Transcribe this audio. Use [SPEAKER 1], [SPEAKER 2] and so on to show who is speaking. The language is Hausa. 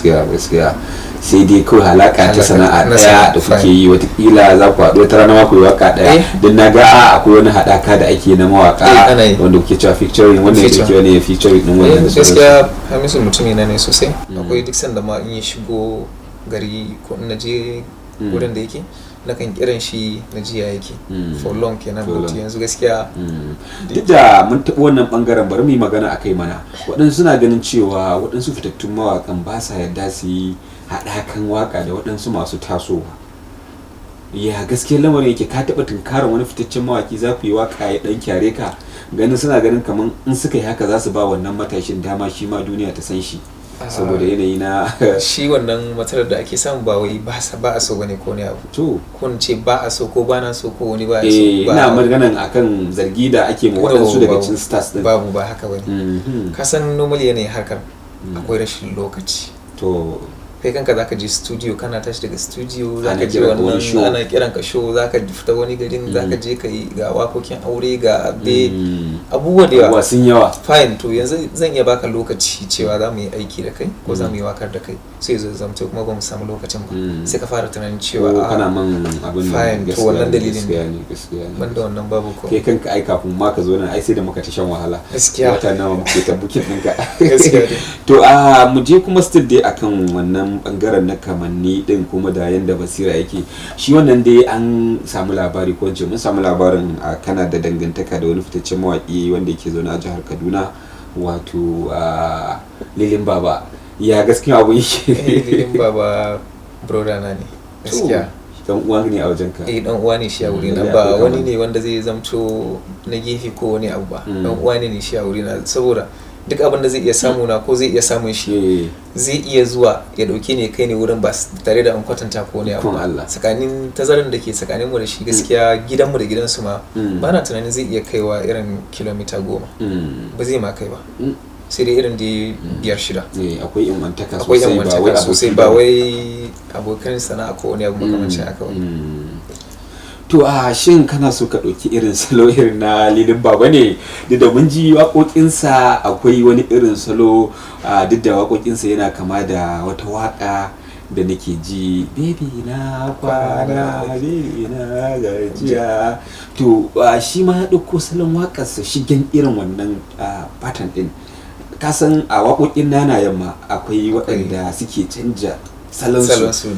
[SPEAKER 1] gaskiya sai dai kawai halaka ta sana'a daya da kuke yi watakila za ku haɗu wata rana ma ku yi waka daya don na ga akwai wani haɗaka da ake na mawaka wanda kuke cewa featuring wanda ya ke wani featuring din wannan
[SPEAKER 2] gaskiya Hamisu mutumi na ne sosai akwai duk sanda ma in ya shigo gari ko na je wurin da yake na kan kiran shi na jiya yake for long kenan but yanzu gaskiya
[SPEAKER 1] duk da mun taɓa wannan bangaren bari mu yi magana akai mana waɗansu suna ganin cewa waɗansu fitattun mawakan ba sa yarda su yi haɗakan waka da waɗansu masu tasowa ya gaskiya lamarin yake ka taɓa tunkarar wani fitaccen mawaki za ku yi waka ya ɗan kyare ka ganin suna ganin kamar in suka yi haka za su ba wannan matashin dama shi ma duniya ta san shi saboda yanayi na
[SPEAKER 2] shi wannan matsalar da ake samu ba wai ba a so bane ko ne abu
[SPEAKER 1] to
[SPEAKER 2] kun ce ba a so ko ba na so ko wani ba a so
[SPEAKER 1] ina maganan akan zargi da ake ma waɗansu daga cikin stars din
[SPEAKER 2] babu ba haka bane ka san normal yanayin harkar akwai rashin lokaci
[SPEAKER 1] to
[SPEAKER 2] kai kanka zaka je studio kana tashi daga studio zaka je wannan ana kiran ka show zaka fita wani garin zaka je kai ga wakokin aure ga abubuwa da yawa
[SPEAKER 1] sun yawa
[SPEAKER 2] fine to yanzu zan iya baka lokaci cewa za mu yi aiki da kai ko za mu yi wakar da kai sai zo zamto kuma ba mu samu lokacin ba sai ka fara tunanin cewa
[SPEAKER 1] kana man abin
[SPEAKER 2] fine to wannan dalilin
[SPEAKER 1] ne
[SPEAKER 2] banda wannan babu ko
[SPEAKER 1] kai kanka ai kafin ma ka zo nan ai sai da muka ta shan wahala
[SPEAKER 2] gaskiya
[SPEAKER 1] wata nawa muke ta bukin ɗinka
[SPEAKER 2] gaskiya
[SPEAKER 1] to mu je kuma still dai akan wannan bangaren na kamanni din kuma da yanda basira yake shi wannan dai an samu labari ko mun samu labarin kana da dangantaka da wani fitaccen mawaki wanda yake zaune a jihar Kaduna wato Lilin Baba ya gaskiya abu yake
[SPEAKER 2] Lilin Baba brother na ne gaskiya
[SPEAKER 1] dan uwa ne a wajen ka
[SPEAKER 2] dan uwa ne shi a wuri na ba wani ne wanda zai zamto na gefe ko wani abu ba dan uwa ne shi a wuri na saboda duk abin da zai iya samu na ko zai iya samun shi zai iya zuwa ya dauke ne kai ne wurin ba tare da an kwatanta ko ne abu tsakanin tazaran da ke tsakanin mu da shi gaskiya gidanmu da gidansu ma ba na tunanin zai iya kaiwa irin kilomita 10 ba zai ma kai ba sai dai irin da 5-6
[SPEAKER 1] akwai imantaka
[SPEAKER 2] sosai ba wai abokan sana'a ko wani abu makamancin haka wani
[SPEAKER 1] to shin kana so ka ɗauki irin salo irin na Lilin Baba ne duk da mun ji waƙoƙinsa akwai wani irin salo duk da waƙoƙinsa yana kama da wata waƙa da nake ji baby na kwana baby na gajiya to shi ma ya ɗauko salon waƙarsa shigen irin wannan pattern ɗin kasan a waƙoƙin nanayen ma akwai waɗanda suke canja salon su